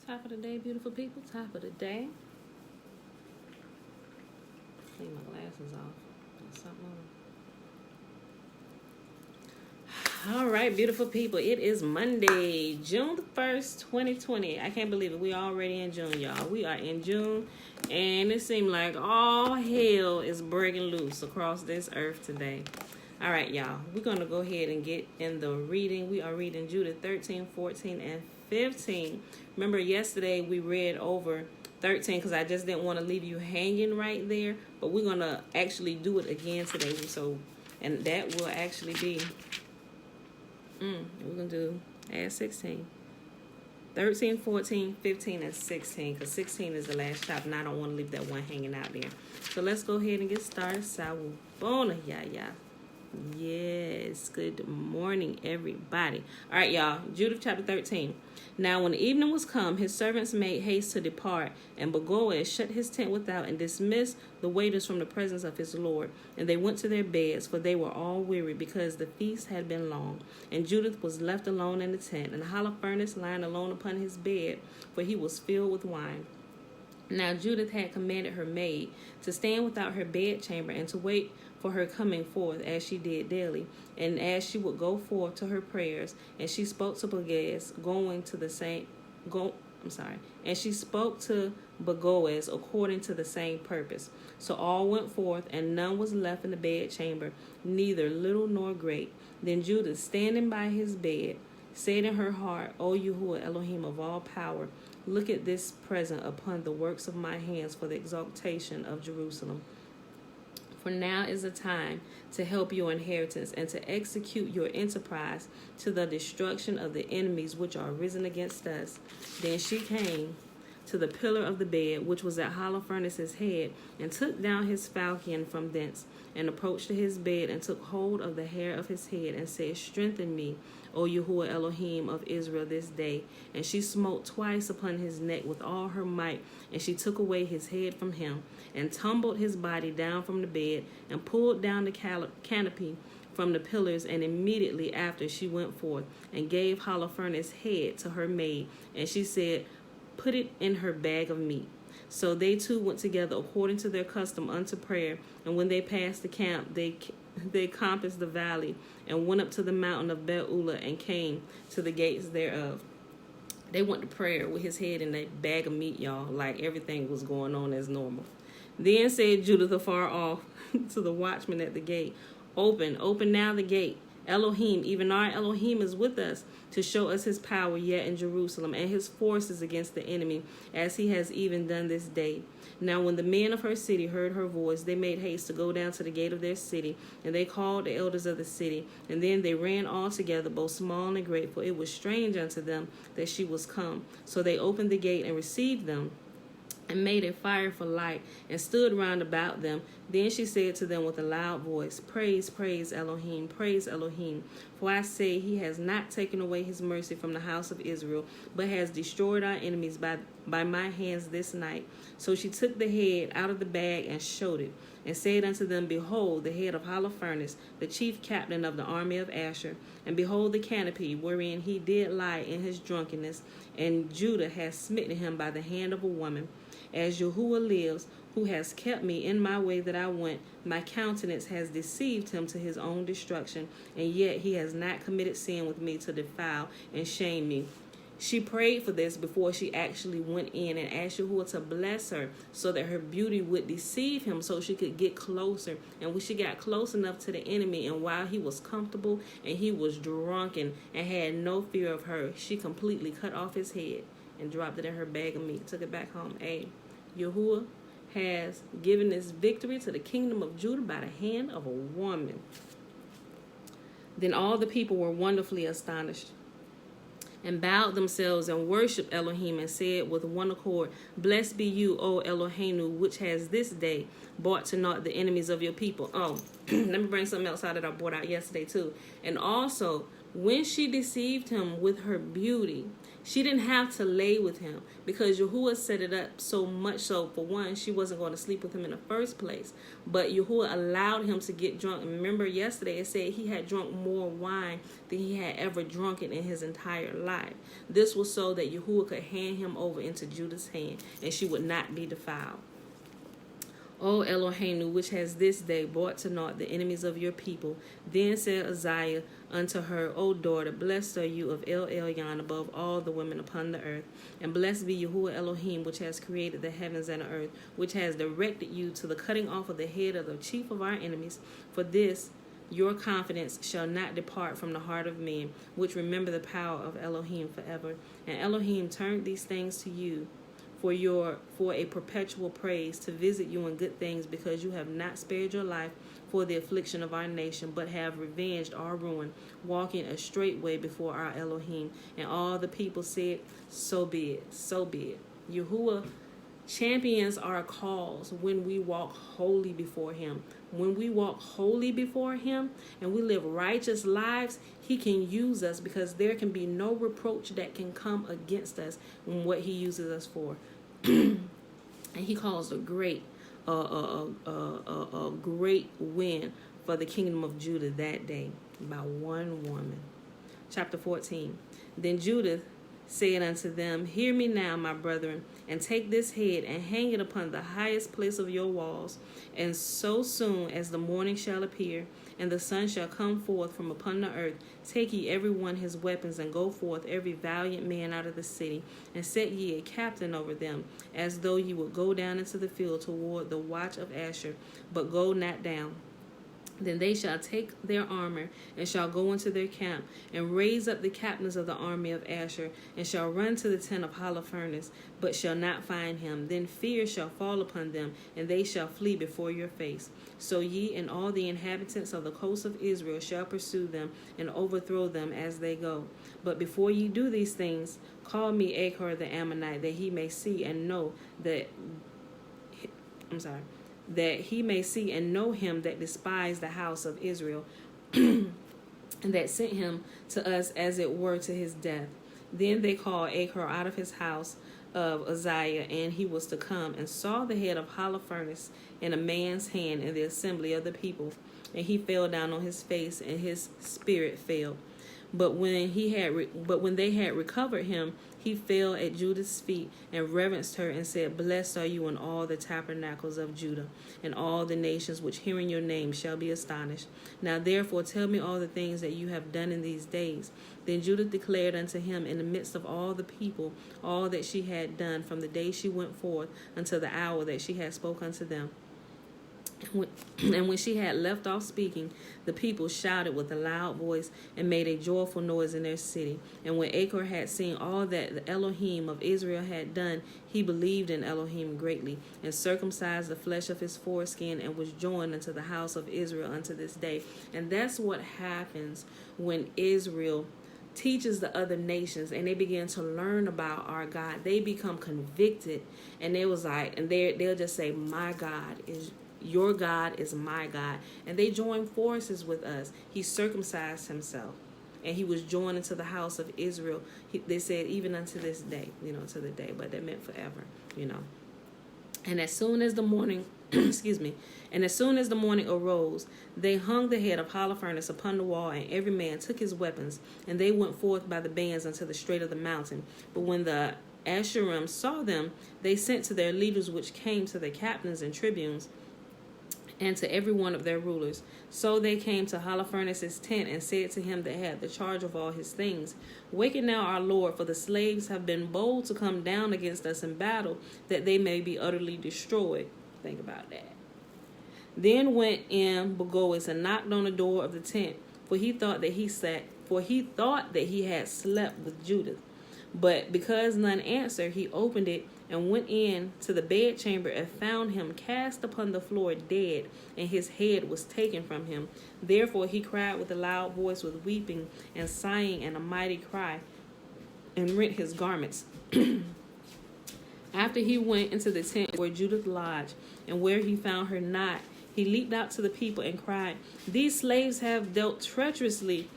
Top of the day, beautiful people. Top of the day. Clean my glasses off. There's something on. All right, beautiful people. It is Monday, June the 1st, 2020. I can't believe it. We already in June, y'all. We are in June, and it seems like all hell is breaking loose across this earth today. All right, y'all. We're going to go ahead and get in the reading. We are reading Judith 13, 14, and 15. Remember, yesterday we read over 13 because I just didn't want to leave you hanging right there. But we're going to actually do it again today. And that will actually be, we're going to do add 16. 13, 14, 15, and 16. Because 16 is the last chapter, and I don't want to leave that one hanging out there. So let's go ahead and get started. Sawubona, yeah. Yes, good morning, everybody. All right, y'all. Judith chapter 13. Now, when the evening was come, his servants made haste to depart, and Boaz shut his tent without and dismissed the waiters from the presence of his lord. And they went to their beds, for they were all weary, because the feast had been long. And Judith was left alone in the tent, and Holofernes lying alone upon his bed, for he was filled with wine. Now Judith had commanded her maid to stand without her bedchamber and to wait for her coming forth, as she did daily, and as she would go forth to her prayers. And she spoke to Boaz, And she spoke to Boaz according to the same purpose. So all went forth, and none was left in the bedchamber, neither little nor great. Then Judith, standing by his bed, said in her heart, O Yahuwah Elohim of all power, look at this present upon the works of my hands for the exaltation of Jerusalem. For now is the time to help your inheritance and to execute your enterprise to the destruction of the enemies which are risen against us. Then she came to the pillar of the bed, which was at Holofernes' head, and took down his falchion from thence, and approached to his bed, and took hold of the hair of his head, and said, Strengthen me, O Yahuwah Elohim of Israel, this day. And she smote twice upon his neck with all her might, and she took away his head from him, and tumbled his body down from the bed, and pulled down the canopy from the pillars. And immediately after she went forth, and gave Holofernes' head to her maid, and she said, Put it in her bag of meat. So they two went together according to their custom unto prayer. And when they passed the camp, they compassed the valley, and went up to the mountain of Beulah, and came to the gates thereof. They went to prayer with his head in a bag of meat, y'all, like everything was going on as normal. Then said Judith afar off to the watchman at the gate, Open now the gate. Elohim, even our Elohim, is with us to show us his power yet in Jerusalem, and his forces against the enemy, as he has even done this day. Now when the men of her city heard her voice, they made haste to go down to the gate of their city, and they called the elders of the city. And then they ran all together, both small and great, for it was strange unto them that she was come. So they opened the gate and received them, and made a fire for light, and stood round about them. Then she said to them with a loud voice, Praise Elohim, praise Elohim. For I say, he has not taken away his mercy from the house of Israel, but has destroyed our enemies by my hands this night. So she took the head out of the bag and showed it, and said unto them, Behold, the head of Holofernes, the chief captain of the army of Asher, and behold the canopy wherein he did lie in his drunkenness, and Judah has smitten him by the hand of a woman. As Yahuwah lives, who has kept me in my way that I went, my countenance has deceived him to his own destruction, and yet he has not committed sin with me to defile and shame me. She prayed for this before she actually went in, and asked Yahuwah to bless her so that her beauty would deceive him so she could get closer. And when she got close enough to the enemy, and while he was comfortable and he was drunken and had no fear of her, she completely cut off his head and dropped it in her bag of meat, took it back home. Yahuwah has given this victory to the kingdom of Judah by the hand of a woman. Then all the people were wonderfully astonished, and bowed themselves and worshipped Elohim, and said with one accord, Blessed be you, O Eloheinu, which has this day brought to naught the enemies of your people. Let me bring something else out that I brought out yesterday too. And also, when she deceived him with her beauty, She didn't have to lay with him because Yahuwah set it up so much so, for one, she wasn't going to sleep with him in the first place. But Yahuwah allowed him to get drunk. And remember yesterday it said he had drunk more wine than he had ever drunken in his entire life. This was so that Yahuwah could hand him over into Judah's hand and she would not be defiled. O Eloheinu, which has this day brought to naught the enemies of your people. Then said Uzziah unto her, O daughter, blessed are you of El Elyon above all the women upon the earth. And blessed be Yahuwah Elohim, which has created the heavens and the earth, which has directed you to the cutting off of the head of the chief of our enemies. For this your confidence shall not depart from the heart of men, which remember the power of Elohim forever. And Elohim turned these things to you for a perpetual praise, to visit you in good things, because you have not spared your life for the affliction of our nation, but have revenged our ruin, walking a straight way before our Elohim. And all the people said, so be it, so be it. Yahuwah champions our cause when we walk holy before him. When we walk holy before him and we live righteous lives, he can use us, because there can be no reproach that can come against us in what he uses us for. And he caused a great great win for the kingdom of Judah that day by one woman. Chapter 14. Then Judith said unto them, hear me now, my brethren, and take this head and hang it upon the highest place of your walls. And so soon as the morning shall appear, and the sun shall come forth from upon the earth, take ye every one his weapons, and go forth every valiant man out of the city, and set ye a captain over them, as though ye would go down into the field toward the watch of Asher, but go not down. Then they shall take their armor, and shall go into their camp, and raise up the captains of the army of Asher, and shall run to the tent of Holofernes, but shall not find him. Then fear shall fall upon them, and they shall flee before your face. So ye and all the inhabitants of the coast of Israel shall pursue them, and overthrow them as they go. But before ye do these things, call me Achor the Ammonite, that he may see and know that he may see and know him that despised the house of Israel, and that sent him to us as it were to his death. Then they called Achor out of his house of Uzziah, and he was to come, and saw the head of Holofernes in a man's hand in the assembly of the people. And he fell down on his face, and his spirit failed. But when they had recovered him, he fell at Judah's feet and reverenced her, and said, blessed are you in all the tabernacles of Judah, and all the nations which hearing your name shall be astonished. Now therefore tell me all the things that you have done in these days. Then Judith declared unto him in the midst of all the people all that she had done from the day she went forth until the hour that she had spoke unto them. And when she had left off speaking, the people shouted with a loud voice and made a joyful noise in their city. And when Achor had seen all that the Elohim of Israel had done, he believed in Elohim greatly, and circumcised the flesh of his foreskin, and was joined unto the house of Israel unto this day. And that's what happens when Israel teaches the other nations and they begin to learn about our God. They become convicted, and they'll just say, my God is your God is my God. And they join forces with us. He circumcised himself, and he was joined into the house of Israel. They said even unto this day, to the day, but that meant forever, And as soon as the morning, and as soon as the morning arose, they hung the head of Holofernes upon the wall, and every man took his weapons, and they went forth by the bands unto the strait of the mountain. But when the Asherim saw them, they sent to their leaders, which came to the captains and tribunes, and to every one of their rulers. So they came to Holofernes' tent, and said to him that had the charge of all his things, waken now our Lord, for the slaves have been bold to come down against us in battle, that they may be utterly destroyed. Think about that. Then went in Bagoas and knocked on the door of the tent, for he thought that he had slept with Judith. But because none answered, he opened it and went in to the bedchamber, and found him cast upon the floor dead, and his head was taken from him. Therefore he cried with a loud voice, with weeping and sighing and a mighty cry, and rent his garments. After he went into the tent where Judith lodged, and where he found her not, he leaped out to the people and cried, these slaves have dealt treacherously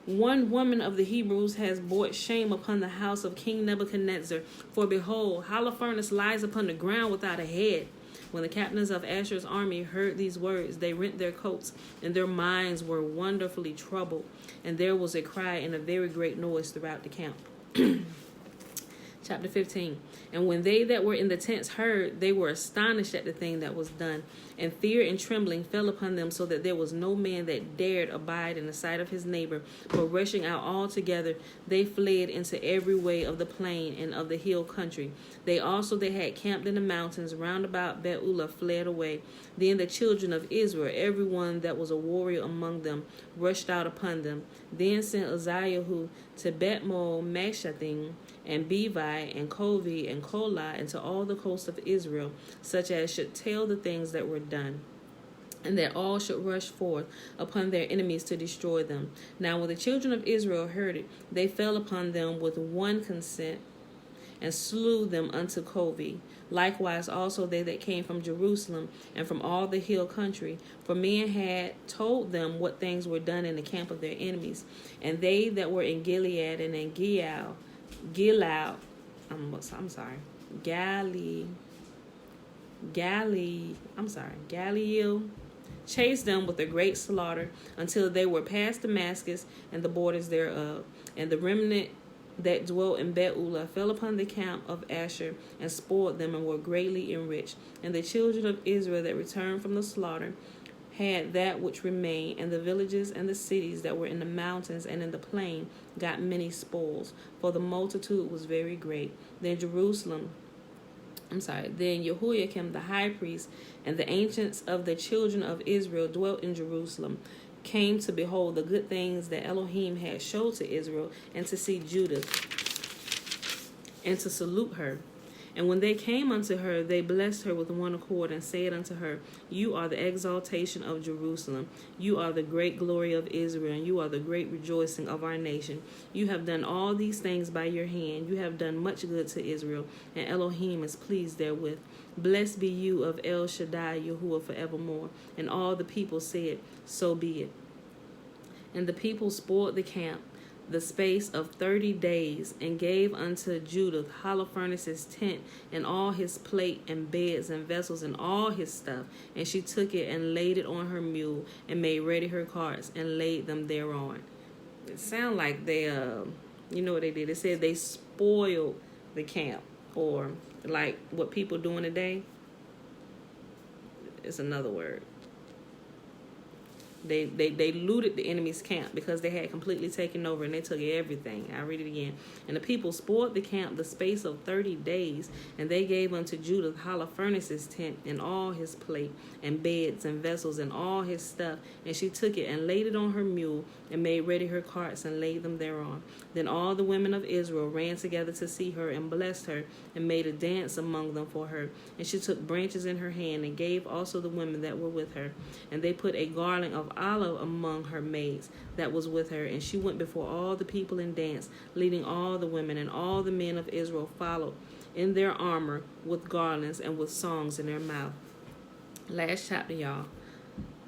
One woman of the Hebrews has brought shame upon the house of King Nebuchadnezzar. For behold, Holofernes lies upon the ground without a head. When the captains of Asher's army heard these words, they rent their coats, and their minds were wonderfully troubled. And there was a cry and a very great noise throughout the camp. Chapter 15. And when they that were in the tents heard, they were astonished at the thing that was done. And fear and trembling fell upon them, so that there was no man that dared abide in the sight of his neighbor. But rushing out all together, they fled into every way of the plain and of the hill country. They also that had camped in the mountains round about Beulah fled away. Then the children of Israel, every one that was a warrior among them, rushed out upon them. Then sent Uzziah to Bethmol Meshathim, and Bevi, and Kovi, and Kolah, and to all the coast of Israel, such as should tell the things that were done, and that all should rush forth upon their enemies to destroy them. Now when the children of Israel heard it, they fell upon them with one consent, and slew them unto Kovi. Likewise also they that came from Jerusalem, and from all the hill country, for men had told them what things were done in the camp of their enemies. And they that were in Gilead and in Gilgal, Galilee, chased them with a great slaughter until they were past Damascus and the borders thereof. And the remnant that dwelt in Beulah fell upon the camp of Asher and spoiled them and were greatly enriched. And the children of Israel that returned from the slaughter had that which remained, and the villages and the cities that were in the mountains and in the plain got many spoils, for the multitude was very great. Then Jehoiakim the high priest and the ancients of the children of Israel dwelt in Jerusalem, came to behold the good things that Elohim had showed to Israel, and to see Judah, and to salute her. And when they came unto her, they blessed her with one accord, and said unto her, You are the exaltation of Jerusalem. You are the great glory of Israel, and you are the great rejoicing of our nation. You have done all these things by your hand. You have done much good to Israel, and Elohim is pleased therewith. Blessed be you of El Shaddai, Yahuwah, forevermore. And all the people said, So be it. And the people spoiled the camp the space of 30 days, and gave unto Judah Holofernes' tent, and all his plate, and beds, and vessels, and all his stuff. And she took it, and laid it on her mule, and made ready her carts, and laid them thereon. It sound like they, you know what they did? It said they spoiled the camp, or like what people doing today. It's another word. They looted the enemy's camp because they had completely taken over, and they took everything. I read it again. And the people spoiled the camp the space of 30 days, and they gave unto Judah Holofernes' tent, and all his plate, and beds, and vessels, and all his stuff. And she took it, and laid it on her mule, and made ready her carts, and laid them thereon. Then all the women of Israel ran together to see her, and blessed her, and made a dance among them for her. And she took branches in her hand, and gave also the women that were with her. And they put a garland of olive among her maids that was with her, and she went before all the people and danced, leading all the women, and all the men of Israel followed in their armor with garlands and with songs in their mouth. Last chapter, y'all.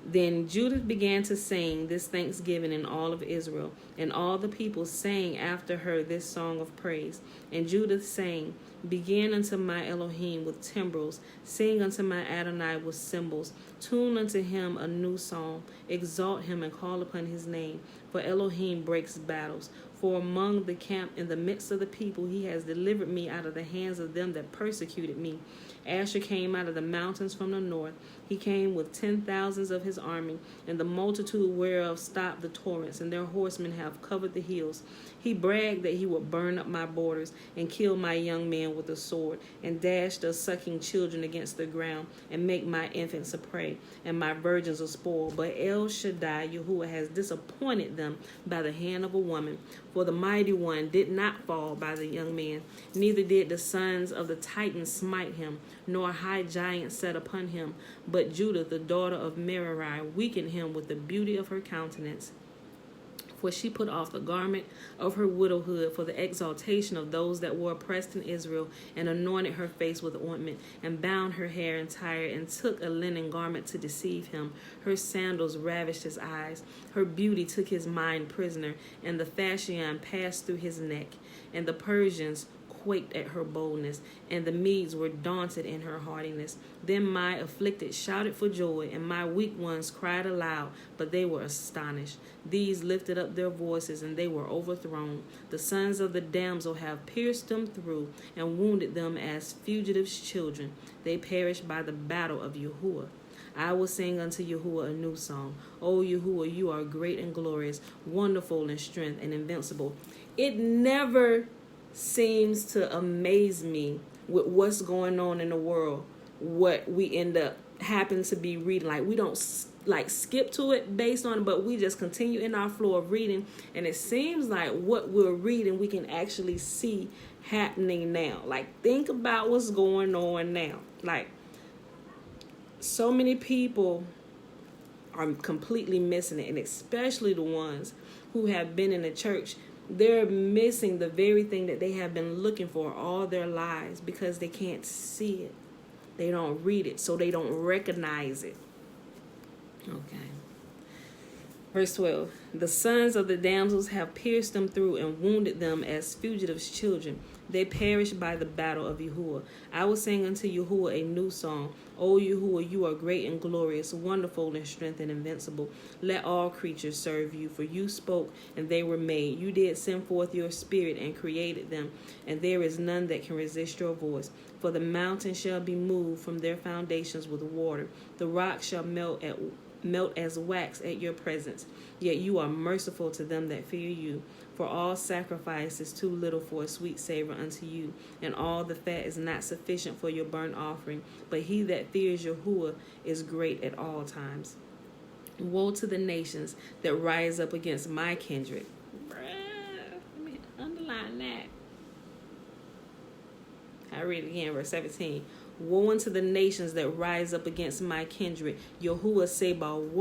Then Judah began to sing this thanksgiving in all of Israel, and all the people sang after her this song of praise. And Judah sang, Begin unto my Elohim with timbrels, sing unto my Adonai with cymbals, tune unto him a new song, exalt him and call upon his name, for Elohim breaks battles. For among the camp in the midst of the people he has delivered me out of the hands of them that persecuted me. Asher came out of the mountains from the north. He came with 10,000s of his army, and the multitude whereof stopped the torrents, and their horsemen have covered the hills. He bragged that he would burn up my borders, and kill my young men with a sword, and dash the sucking children against the ground, and make my infants a prey, and my virgins a spoil. But El Shaddai, Yahuwah, has disappointed them by the hand of a woman. For the mighty one did not fall by the young man, neither did the sons of the Titans smite him, nor a high giant set upon him. But Judah, the daughter of Merari, weakened him with the beauty of her countenance. For she put off the garment of her widowhood for the exaltation of those that were oppressed in Israel, and anointed her face with ointment, and bound her hair in Tyre, and took a linen garment to deceive him. Her sandals ravished his eyes. Her beauty took his mind prisoner, and the fashion passed through his neck. And the Persians quaked at her boldness, and the Medes were daunted in her haughtiness. Then my afflicted shouted for joy, and my weak ones cried aloud, but they were astonished. These lifted up their voices, and they were overthrown. The sons of the damsel have pierced them through, and wounded them as fugitives' children. They perished by the battle of Yahuwah. I will sing unto Yahuwah a new song. O Yahuwah, you are great and glorious, wonderful in strength and invincible. It never seems to amaze me with what's going on in the world, what we end up happen to be reading. Like, we don't skip to it based on it, but we just continue in our flow of reading, and it seems like what we're reading we can actually see happening now. Like, think about what's going on now. Like, so many people are completely missing it, and especially the ones who have been in the church. They're missing the very thing that they have been looking for all their lives because they can't see it. They don't read it, so they don't recognize it. Okay. Verse 12. The sons of the damsels have pierced them through and wounded them as fugitives' children. They perished by the battle of Yahuwah. I will sing unto Yahuwah a new song. O Yahuwah, you are great and glorious, wonderful in strength and invincible. Let all creatures serve you, for you spoke and they were made. You did send forth your spirit and created them, and there is none that can resist your voice. For the mountains shall be moved from their foundations with water. The rocks shall melt as wax at your presence. Yet you are merciful to them that fear you. For all sacrifice is too little for a sweet savor unto you, and all the fat is not sufficient for your burnt offering. But he that fears Yahuwah is great at all times. Woe to the nations that rise up against my kindred. Let me underline that. I read it again, verse 17. Woe unto the nations that rise up against my kindred. Yahuwah Sabaoth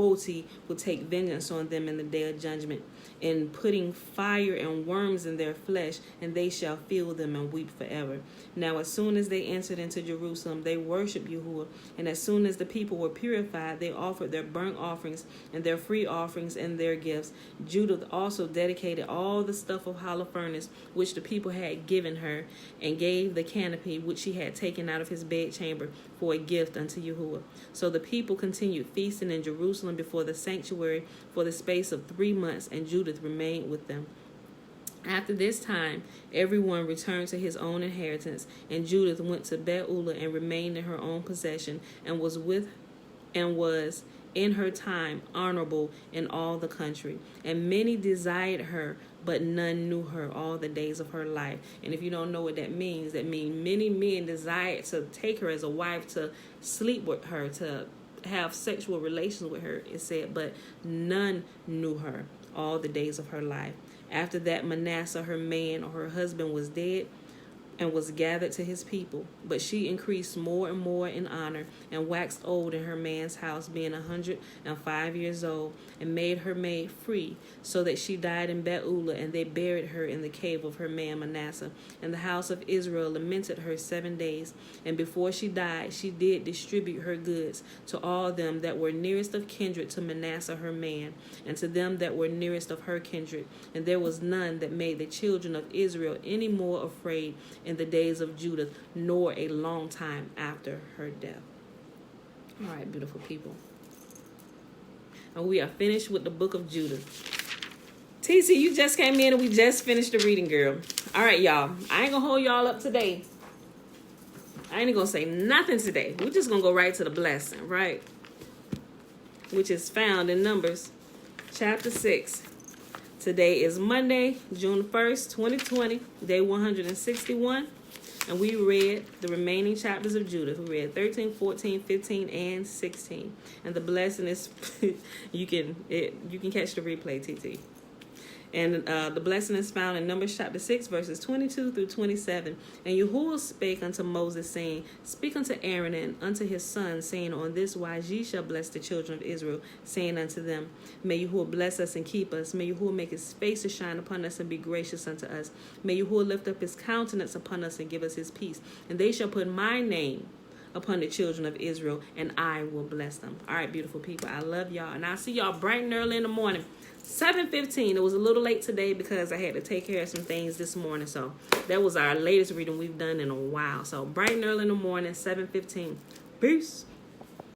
will take vengeance on them in the day of judgment, in putting fire and worms in their flesh, and they shall feel them and weep forever. Now as soon as they entered into Jerusalem, they worshipped Yahuwah, and as soon as the people were purified, they offered their burnt offerings and their free offerings and their gifts. Judith also dedicated all the stuff of Holofernes, which the people had given her, and gave the canopy which she had taken out of his bedchamber for a gift unto Yahuwah. So the people continued feasting in Jerusalem before the sanctuary for the space of 3 months, and Judith remained with them. After this time, everyone returned to his own inheritance, and Judith went to Beulah and remained in her own possession, and was in her time honorable in all the country. And many desired her, but none knew her all the days of her life. And if you don't know what that means many men desired to take her as a wife, to sleep with her, to have sexual relations with her, it said, but none knew her all the days of her life. After that, Manasseh, her man or her husband, was dead, and was gathered to his people. But she increased more and more in honor, and waxed old in her man's house, being 105 years old, and made her maid free, so that she died in Beulah, and they buried her in the cave of her man Manasseh. And the house of Israel lamented her 7 days. And before she died, she did distribute her goods to all them that were nearest of kindred to Manasseh her man, and to them that were nearest of her kindred. And there was none that made the children of Israel any more afraid in the days of Judith, nor a long time after her death. All right, beautiful people. And we are finished with the book of Judith. TC, you just came in and we just finished the reading, girl. All right, y'all. I ain't gonna hold y'all up today. I ain't gonna say nothing today. We're just gonna go right to the blessing, right? Which is found in Numbers chapter 6. Today is Monday, June 1st, 2020, day 161, and we read the remaining chapters of Judith. We read 13, 14, 15, and 16. And the blessing is, you can catch the replay, TT. And the blessing is found in Numbers chapter 6, verses 22 through 27. And Yahuwah spake unto Moses, saying, Speak unto Aaron and unto his sons, saying, On this wise ye shall bless the children of Israel, saying unto them, May Yahuwah bless us and keep us. May Yahuwah make his face to shine upon us and be gracious unto us. May Yahuwah lift up his countenance upon us and give us his peace. And they shall put my name upon the children of Israel, and I will bless them. All right, beautiful people, I love y'all, and I'll see y'all bright and early in the morning. 7:15. It was a little late today because I had to take care of some things this morning. So that was our latest reading we've done in a while. So bright and early in the morning, 7:15. Peace.